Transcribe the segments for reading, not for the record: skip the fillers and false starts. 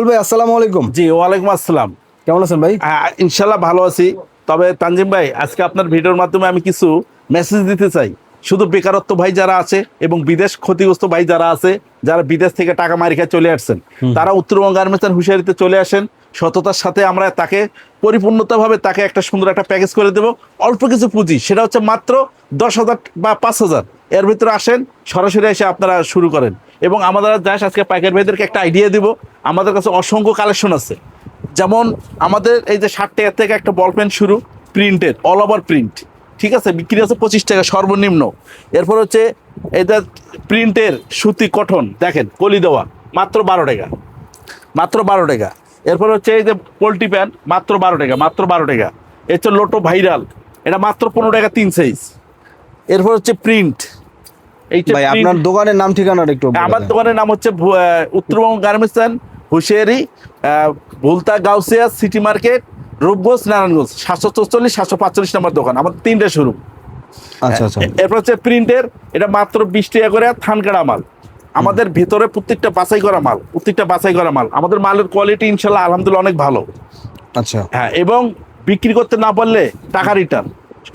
ভাই আসসালামু আলাইকুম। জি, ওয়ালাইকুম আসসালাম। কেমন আছেন ভাই? ইনশাল্লাহ ভালো আছি। তবে তানজিম ভাই, আজকে আপনার ভিডিওর মাধ্যমে আমি কিছু মেসেজ দিতে চাই। শুধু বেকারত্ব ভাই যারা আছে এবং বিদেশ ক্ষতিগ্রস্ত ভাই যারা আছে, যারা বিদেশ থেকে টাকা মারি খেয়ে চলে আসছেন, তারা উত্তরবঙ্গ গার্মেন্টস হুঁশিয়ারিতে চলে আসেন। সততার সাথে আমরা তাকে পরিপূর্ণতাভাবে তাকে একটা সুন্দর একটা প্যাকেজ করে দেবো। অল্প কিছু পুঁজি, সেটা হচ্ছে মাত্র 10,000 বা 5,000 এর ভিতরে আসেন, সরাসরি এসে আপনারা শুরু করেন। এবং আমাদের দেশ আজকে পাইকার ভাইদেরকে একটা আইডিয়া দিব। আমাদের কাছে অসংখ্য কালেকশন আছে। যেমন আমাদের এই যে 60 টাকা থেকে একটা বল পেন শুরু, প্রিন্টেড, অল ওভার প্রিন্ট, ঠিক আছে, বিক্রি আছে 25 টাকা সর্বনিম্ন। এরপর হচ্ছে এটা প্রিন্টের সুতি কটন, দেখেন কলি দেওয়া, মাত্র 12 টাকা, মাত্র 12 টাকা। এরপর হচ্ছে এই যে পোল্ট্রি প্যান্ট, মাত্র 12 টাকা, মাত্র 12 টাকা। এর হচ্ছে লোটো ভাইরাল, এটা মাত্র 15 টাকা 3 সাইজ। এরপর হচ্ছে প্রিন্ট। ভাই আপনার দোকানের নাম ঠিকানাটা একটু বলে আমার দেন। দোকানের নাম হচ্ছে উত্তরবঙ্গ গার্মেন্টস হুঁশিয়ারি, ভুলতা গাউসিয়া সিটি মার্কেট, রূপগঞ্জ, নারায়ণগঞ্জ, 744 745 নম্বর দোকান। আমার 3টে শোরুম। আচ্ছা আচ্ছা। এরপর হচ্ছে প্রিন্টের, এটা মাত্র 20 টাকা করে থানকাড়া মাল। আমাদের ভেতরে প্রত্যেকটা বাছাই করা মাল, প্রত্যেকটা বাছাই করা মাল। আমাদের মালের কোয়ালিটি ইনশাল্লাহ আলহামদুলিল্লাহ অনেক ভালো। আচ্ছা হ্যাঁ, এবং বিক্রি করতে না পারলে টাকা রিটার্ন।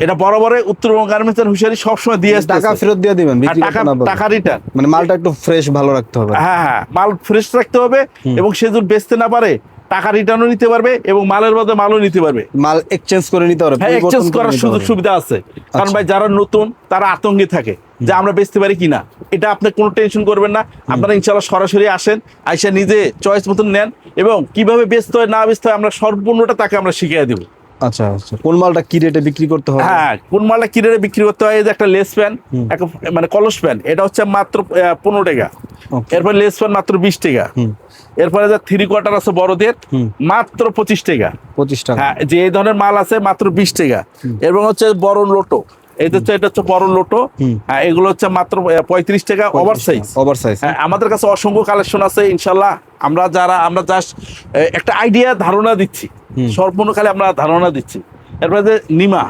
এটা বরাবর উত্তরবঙ্গ গার্মেন্টস হুঁশিয়ারি সবসময় দিয়ে আসতেছে। টাকা ফেরত দিয়ে দিবেন বিক্রি করতে না পারলে? টাকা রিটার্ন, মানে মালটা একটু ফ্রেশ ভালো রাখতে হবে। হ্যাঁ হ্যাঁ, মাল ফ্রেশ রাখতে হবে। এবং সে যদি বেচতে না পারে, টাকা রিটার্নও নিতে পারবে এবং মালের বদলে মালও নিতে পারবে। মাল এক্সচেঞ্জ করে নিতে পারবে, হ্যাঁ, এক্সচেঞ্জ করার সুযোগ সুবিধা আছে। কারণ ভাই যারা নতুন তারা আতঙ্কে থাকে যে আমরা বেচতে পারি কিনা। এটা আপনি কোনো টেনশন করবেন না। আপনারা ইনশাআল্লাহ সরাসরি আসেন, আইসা নিজে চয়েস মতন নেন এবং কিভাবে বেচতে হয় না বেচতে হয় আমরা সম্পূর্ণটা তাকে আমরা শিখিয়ে দেবো। আচ্ছা আচ্ছা। কোন মালটা কি রেটে বিক্রি করতে হবে? হ্যাঁ, কোন মালটা কি রেটে বিক্রি করতে হয়। এই যে একটা লেস প্যান, একটা মানে কলস প্যান, এটা হচ্ছে মাত্র 15 টাকা। এরপর লেস প্যান মাত্র 20 টাকা। এরপরে যে 3/4 আছে বড়দের, মাত্র 25 টাকা। 25 টাকা। হ্যাঁ, যে এই ধরনের মাল আছে মাত্র 20 টাকা। এবং হচ্ছে বড় লোটো, এটা হচ্ছে বড় লোটো। হ্যাঁ, এগুলো হচ্ছে মাত্র 35 টাকা, ওভার সাইজ। Over size. হ্যাঁ, আমাদের কাছে অসংখ্য কালেকশন আছে ইনশাল্লাহ। আমরা জাস্ট একটা আইডিয়া ধারণা দিচ্ছি, সম্পূর্ণ খালি আমরা ধারণা দিচ্ছি। এরপরে যে নিমা,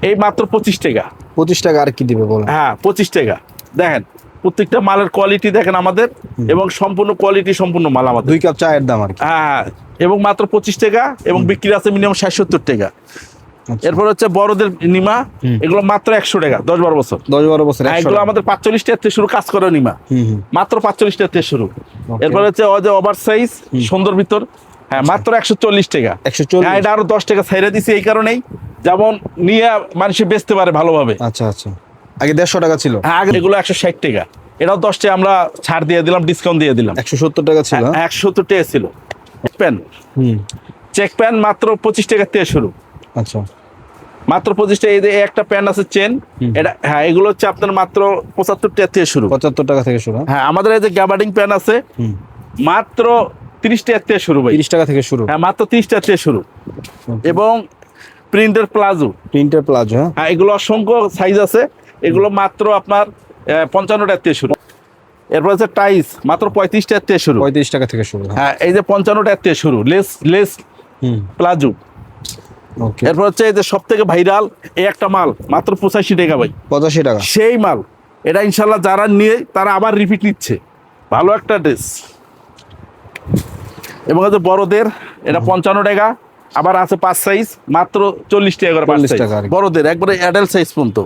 এই মাত্র 25 টাকা। 25 টাকা আর কি দিবে বলেন? হ্যাঁ, 25 টাকা। দেখেন প্রত্যেকটা মালের কোয়ালিটি দেখেন আমাদের, এবং সম্পূর্ণ কোয়ালিটি সম্পূর্ণ মাল আমাদের। 2 কাপ চায়ের দাম আর কি। হ্যাঁ, এবং মাত্র 25 টাকা, এবং বিক্রি আছে মিনিমাম 60-70 টাকা। এরপর হচ্ছে বড়দের নিমা, এগুলো মাত্র 100 টাকা, 10-12 বছর। 10-12 বছর। এগুলো আমাদের 45 টাকা থেকে শুরু, কাজ করা নিমা মাত্র 45 টাকা থেকে শুরু। এরপর হচ্ছে ওভার সাইজ সুন্দর ভিতর, হ্যাঁ, মাত্র 140 টাকা। 140। হ্যাঁ, এটা আরো 10 টাকা ছাইড়া দিছি এই কারণেই, যেমন নিয়ে মানুষ বেচতে পারে ভালোভাবে। আচ্ছা আচ্ছা। আগে 150 টাকা ছিল। হ্যাঁ, আগে এগুলো 160 টাকা, এটাও 10 টাকা আমরা ছাড় দিয়ে দিলাম, ডিসকাউন্ট দিয়ে দিলাম। 170 টাকা ছিল। 170 টাকা ছিল। প্যান, চেক প্যান মাত্র 25 টাকা থেকে শুরু, আচ্ছা মাত্র 25 টাকা। এই যে একটা প্যান আছে চেন, এটা, হ্যাঁ, এগুলো হচ্ছে আপনার মাত্র 75 টাকা থেকে শুরু। 75 টাকা থেকে শুরু। হ্যাঁ, আমাদের এই যে গ্যাবার্ডিং প্যান আছে, মাত্র 30 টাকা থেকে শুরু ভাই। 30 টাকা থেকে শুরু। হ্যাঁ, মাত্র 30 টাকা থেকে শুরু। এবং প্রিন্টের প্লাজো, প্রিন্টের প্লাজো। হ্যাঁ, এগুলো অসংখ্য সাইজ আছে। এগুলো মাত্র আপনার 55 টাকা থেকে শুরু। এরপর হচ্ছে টাইস, মাত্র 35 টাকা থেকে শুরু। 35 টাকা থেকে শুরু। হ্যাঁ, এই যে 55 টাকা থেকে শুরু লেস প্লাজো। ওকে। এরপর হচ্ছে এই যে সব থেকে ভাইরাল এই একটা মাল, মাত্র 85 টাকা ভাই। 85 টাকা। সেই মাল, এটা ইনশাল্লাহ যারা নিয়ে তারা আবার রিপিট নিচ্ছে। ভালো একটা ড্রেস। এবং হচ্ছে বড়দের, এটা 55 টাকা। আবার আছে 5 সাইজ, মাত্র 40 টাকা করে 5 সাইজ বড়দের, একবারে অ্যাডাল্ট সাইজ পর্যন্ত।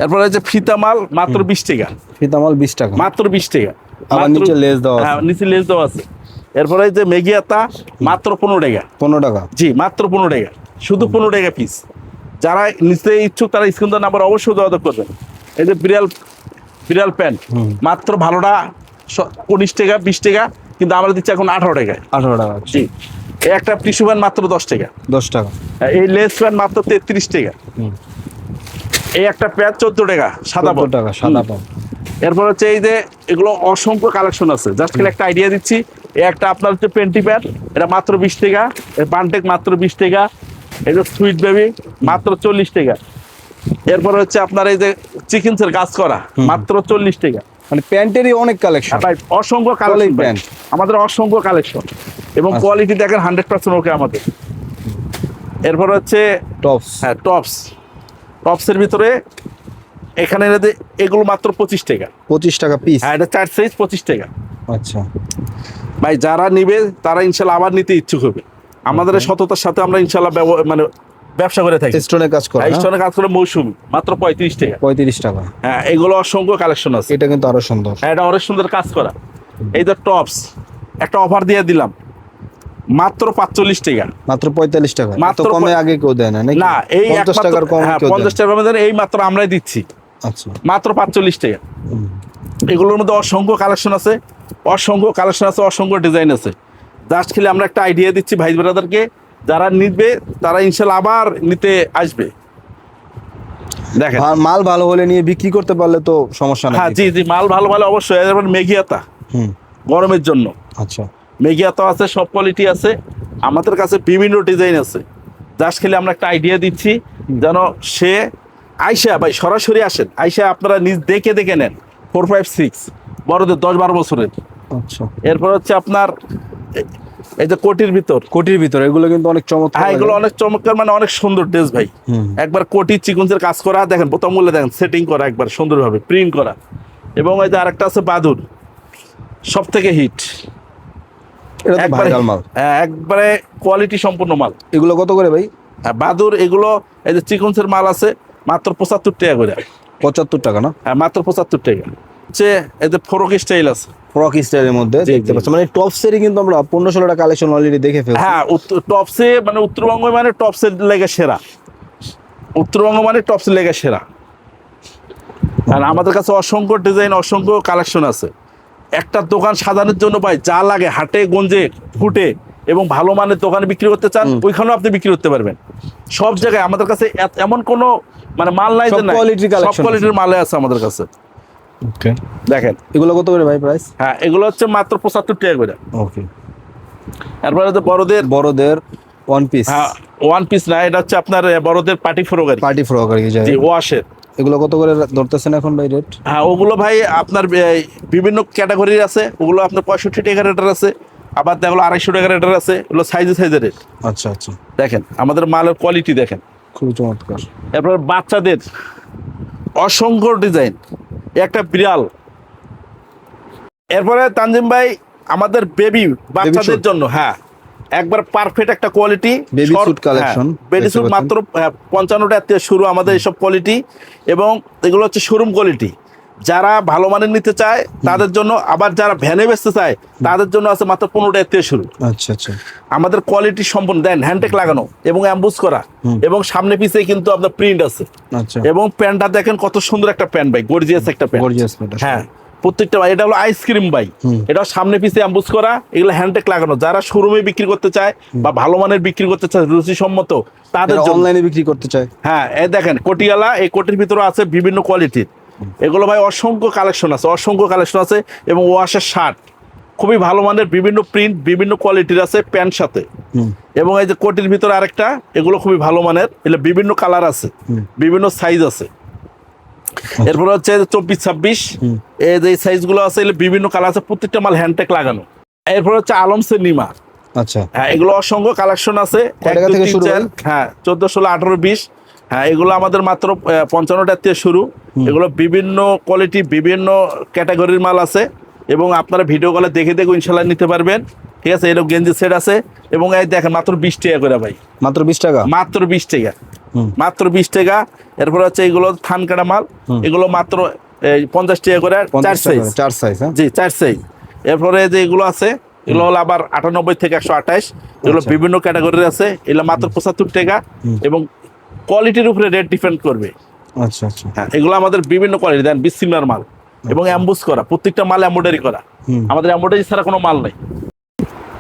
এরপরে হচ্ছে ফিতা মাল, মাত্র 20 টাকা। ফিতা মাল 20 টাকা, মাত্র 20 টাকা। আবার নিচে লেস দেওয়া আছে। হ্যাঁ, নিচে লেস দেওয়া আছে। এরপরে যে মেগিয়াতা, মাত্র 15 টাকা। 15 টাকা। জি, মাত্র 15 টাকা, শুধু 15 টাকা পিস। যারা নিতে ইচ্ছুক তারা স্ক্রিন নাম্বার অবশ্যই যোগাযোগ করবেন। এই যে বিড়াল প্যান্ট, মাত্র ভালোটা 19 টাকা 20 টাকা, কিন্তু আমরা দিচ্ছি এখন 18 টাকায়। 18 টাকা। জি, এই একটা টিস্যু প্যান্ট মাত্র 10 টাকা। 10 টাকা। এই লেস প্যান্ট মাত্র 33 টাকা। এই একটা প্যান্ট 14 টাকা, সাদা 14 টাকা সাদা প্যান্ট। এরপর হচ্ছে এই যে এগুলো অসংখ্য কালেকশন আছে, জাস্ট খালি একটা আইডিয়া দিচ্ছি। এই একটা আপনার হচ্ছে পেন্টি প্যান্ট, এটা মাত্র 20 টাকা। এর বানটেক মাত্র 20 টাকা। এই যে সুইট বেবি, মাত্র 40 টাকা। এরপর হচ্ছে আপনার এই যে চিকেন্সের কাজ করা, মাত্র 40 টাকা। মানে প্যান্টেরই অনেক কালেকশন। ভাই অসংখ্য কালেকশন প্যান্ট, আমাদের অসংখ্য কালেকশন, এবং কোয়ালিটি দেখেন 100% ওকে আমাদের। এরপর হচ্ছে টপস। হ্যাঁ, টপসের ভিতরে এখানে এগুলো মাত্র 25 টাকা। 25 টাকা পিস। হ্যাঁ, এটা 4 সাইজ 25 টাকা। আচ্ছা। ভাই যারা নিবে তারা ইনশাল্লাহ আবার নিতে ইচ্ছুক হবে। আমাদের এই সততার সাথে আমরা ইনশাল্লাহ মানে ব্যবসা করে থাকি। স্টোনে কাজ করা, স্টোনে কাজ করে মৌসুমি মাত্র 35 টাকা। 35 টাকা। হ্যাঁ, এগুলো অসংখ্য কালেকশন আছে। এটা কিন্তু আরো সুন্দর। হ্যাঁ, এটা অনেক সুন্দর কাজ করা। এই যে টপস একটা অফার দিয়ে দিলাম মাত্র 45 টাকা। মাত্র 45 টাকা। মাত্র তো কমে আগে কেউ দেয় না নাকি? না, এই 50 টাকার কম হ্যাঁ, কেউ দেয় 50 টাকা কমে দেন, এই মাত্র আমরাই দিচ্ছি। আচ্ছা, মাত্র 45 টাকা। এগুলোর মধ্যে অসংখ্য কালেকশন আছে, অসংখ্য ডিজাইন আছে। জাস্ট খেলে আমরা একটা আইডিয়া দিচ্ছি ভাই ব্রাদারকে, যারা নিবে তারা ইনশাল্লাহ আবার নিতে আসবে। দেখেন মাল ভালো হলে নিয়ে বিক্রি করতে পারলে তো সমস্যা নেই। হ্যাঁ, জি জি, মাল ভালো ভালো অবশ্যই। এবার মেঘিয়াতা গরমের জন্য, আচ্ছা, মেঘিয়াতা আছে, সব কোয়ালিটি আছে আমাদের কাছে, বিভিন্ন ডিজাইন আছে। জাস্ট খেলে আমরা একটা আইডিয়া দিচ্ছি যেন সে আইসা ভাই সরাসরি আসেন, আইসা আপনারা নিজ দেখে দেখে নেন। 4, 5, 6 বড়দের 10-12 বছরের। আচ্ছা, এরপর হচ্ছে আপনার এই যে কোটির ভিতর এগুলো কিন্তু অনেক চমৎকার। হ্যাঁ, এগুলো অনেক চমৎকার, মানে অনেক সুন্দর ড্রেস ভাই। একবার কোটি চিকুন্সের কাজ করা, দেখেন বোতামগুলো দেখেন সেটিং করা একবার সুন্দরভাবে প্রিন্ট করা। এবং এই যে আরেকটা আছে বাদুর, সব থেকে হিট, এটা তো ভাইরাল মাল। একবারে কোয়ালিটি সম্পূর্ণ মাল। এগুলো কত করে ভাই? বাদুর এগুলো এই যে চিকুন্সের মাল আছে মাত্র 75 টাকা করে। 75 টাকা না? হ্যাঁ, মাত্র 75 টাকা। হচ্ছে এই যে ফ্রক স্টাইল আছে, ফ্রক স্টাইলের মধ্যে দেখতে পাচ্ছি, মানে টপসেরই কিন্তু আমরা 15-16টা কালেকশন অলরেডি দেখে ফেলছি। হ্যাঁ, টপসে মানে উত্তরবঙ্গ মানে টপসের লেগে সেরা, উত্তরবঙ্গ মানে টপসের লেগে সেরা। আর আমাদের কাছে অসংখ্য ডিজাইন, অসংখ্য কালেকশন আছে। একটা দোকান সাজানোর জন্য ভাই যা লাগে হাটে গঞ্জে ফুটে এবং ভালো মানের দোকানে বিক্রি করতে চান, ওইখানেও আপনি বিক্রি করতে পারবেন। সব জায়গায় আমাদের কাছে এমন কোনো মানে মাল নাই যে না, সব কোয়ালিটির মালে আছে আমাদের কাছে। ওকে, দেখেন এগুলো কত করে ভাই প্রাইস? হ্যাঁ, এগুলো হচ্ছে মাত্র 75 টাকা করে। ওকে, এরপরে হচ্ছে বড়দের ওয়ান পিস। হ্যাঁ, ওয়ান পিস না, এটা হচ্ছে আপনার বড়দের পার্টি ফ্রক আর কি, জি, ওয়াশের। এগুলো কত করে ধরতেছেন এখন ভাই রেট? হ্যাঁ, ওগুলো ভাই আপনার বিভিন্ন ক্যাটাগরির আছে। ওগুলো আপনার 65 টাকা রেটের আছে, আবার দেখলো 250 টাকা রেটের আছে। ওগুলো সাইজের রেট। আচ্ছা আচ্ছা, দেখেন আমাদের মালের কোয়ালিটি দেখেন, খুবই চমৎকার। এরপর বাচ্চাদের অসংখ্য ডিজাইন, একটা বিড়াল। এরপরে তানজিম ভাই আমাদের বেবি বাচ্চাদের জন্য, হ্যাঁ, একবার পারফেক্ট একটা quality baby sweet collection. Baby sweet মাত্র 55 টাকা থেকে শুরু আমাদের এইসব কোয়ালিটি, এবং এগুলো হচ্ছে শোরুম কোয়ালিটি। যারা ভালো মানের নিতে চায় তাদের জন্য, আবার যারা ভ্যানে বেচতে চায় তাদের জন্য আছে মাত্র 15 টাকা থেকে শুরু। আচ্ছা আচ্ছা, আমাদের কোয়ালিটি সম্পূর্ণ দেন, হ্যান্ডটেক লাগানো এবং অ্যাম্বুস করা, এবং সামনে পিছে কিন্তু আপনার প্রিন্ট আছে। আচ্ছা, এবং প্যান্টটা দেখেন কত সুন্দর একটা প্যান্ট ভাই, গর্জিয়াস একটা প্যান্ট। Gorgeous pant. হ্যাঁ, প্রত্যেকটা, এটা হলো আইসক্রিম ভাই, এটা সামনে পিছে অ্যাম্বুস করা, এগুলো হ্যান্ডটেক লাগানো। যারা শোরুমে বিক্রি করতে চায় বা ভালো মানের বিক্রি করতে চায় রুচিসম্মত, তাদের জন্য অনলাইনে বিক্রি করতে চায়। হ্যাঁ, এই দেখেন কোটিয়ালা, এই কোটির ভিতরে আছে বিভিন্ন কোয়ালিটির। এগুলো ভাই অসংখ্য কালেকশন আছে, এবং ওয়াশের শার্ট খুবই ভালো মানের, বিভিন্ন প্রিন্ট, বিভিন্ন কোয়ালিটির আছে প্যান্ট সাথে। এবং এই যে কোটির ভিতরে আরেকটা, এগুলো খুবই ভালো মানের, এগুলো বিভিন্ন কালার আছে, বিভিন্ন সাইজ আছে। এরপর হচ্ছে 24-26, এই যে সাইজগুলো আছে, এগুলো বিভিন্ন কালার আছে, প্রত্যেকটা মাল হ্যান্ডটেক লাগানো। এরপর হচ্ছে আলমসের নিমা। আচ্ছা, হ্যাঁ, এগুলো অসংখ্য কালেকশন আছে। 1, 2, 3, 4, হ্যাঁ, 14, 16, 18, 20। হ্যাঁ, এগুলো আমাদের মাত্র 55 টাকা থেকে শুরু। এগুলো বিভিন্ন কোয়ালিটি, বিভিন্ন ক্যাটাগরির মাল আছে, এবং আপনারা ভিডিও কলে দেখে দেখে ইনশাল্লাহ নিতে পারবেন। ঠিক আছে, এরকম গেঞ্জি সেট আছে, এবং এই দেখেন মাত্র 20 টাকা করে ভাই, মাত্র 20 টাকা, মাত্র 20 টাকা, মাত্র 20 টাকা। এরপর হচ্ছে এগুলো থান কাটা মাল, এগুলো মাত্র 50 টাকা করে, 4 সাইজ। জি, 4 সাইজ। এরপরে যে এগুলো আছে, এগুলো হলো আবার 98 থেকে 128, এগুলো বিভিন্ন ক্যাটাগরির আছে, এগুলো মাত্র 75 টাকা, এবং কোয়ালিটির উপরে রেট ডিপেন্ড করবে। আচ্ছা আচ্ছা, হ্যাঁ, এগুলো আমাদের বিভিন্ন কোয়ালিটি দেন, বিসমিল্লাহর মাল, এবং অ্যাম্বুস করা, প্রত্যেকটা মাল এমব্রয়ডারি করা। আমাদের এমব্রয়ডারি ছাড়া কোনো মাল নাই।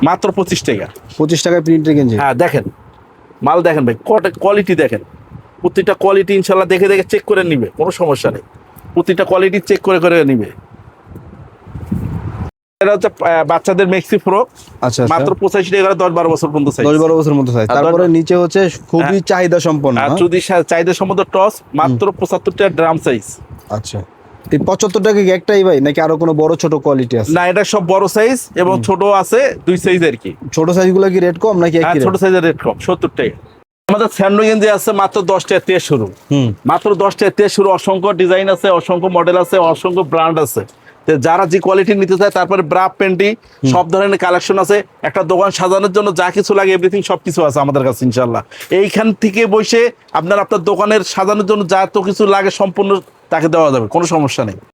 মাত্র 25 টাকা, 25 টাকায় প্রিন্টের গেঞ্জি। হ্যাঁ, দেখেন মাল দেখেন ভাই, কোয়ালিটি দেখেন, প্রত্যেকটা কোয়ালিটি ইনশাল্লাহ দেখে দেখে চেক করে নিবে, কোনো সমস্যা নেই। প্রত্যেকটা কোয়ালিটি চেক করে করে নিবে। এটা হচ্ছে বাচ্চাদের মেক্সি ফ্রক, আচ্ছা, মাত্র 85 টাকা, 10-12 বছর পর্যন্ত সাইজ, 10-12 বছর মতো সাইজ। তারপরে নিচে হচ্ছে খুবই চাহিদা সম্পন্ন, যদি চাহিদা সম্পন্ন টস, মাত্র 75 টাকা ড্রাম সাইজ। আচ্ছা, এই 75 টাকা কি একটাই ভাই, নাকি আরো কোনো বড় ছোট কোয়ালিটি আছে? না, এটা সব বড় সাইজ, এবং ছোট আছে 2 সাইজ আর কি। ছোট সাইজগুলো কি রেট কম নাকি একই রেট? ছোট সাইজের রেট কম, 70 টাকা। আমাদের স্যান্ডো গেঞ্জি আছে মাত্র 10 টাকা থেকে শুরু, মাত্র 10 টাকা থেকে শুরু। অসংখ্য ডিজাইন আছে, অসংখ্য মডেল আছে, অসংখ্য ব্র্যান্ড আছে। তো তো যারা যে কোয়ালিটি নিতে চায়, তারপরে ব্রা প্যান্টি সব ধরনের কালেকশন আছে। একটা দোকান সাজানোর জন্য যা কিছু লাগে এভরিথিং সব কিছু আছে আমাদের কাছে ইনশাল্লাহ। এইখান থেকে বসে আপনার দোকানের সাজানোর জন্য যা তো কিছু লাগে সম্পূর্ণ তাকে দেওয়া যাবে, কোনো সমস্যা নেই।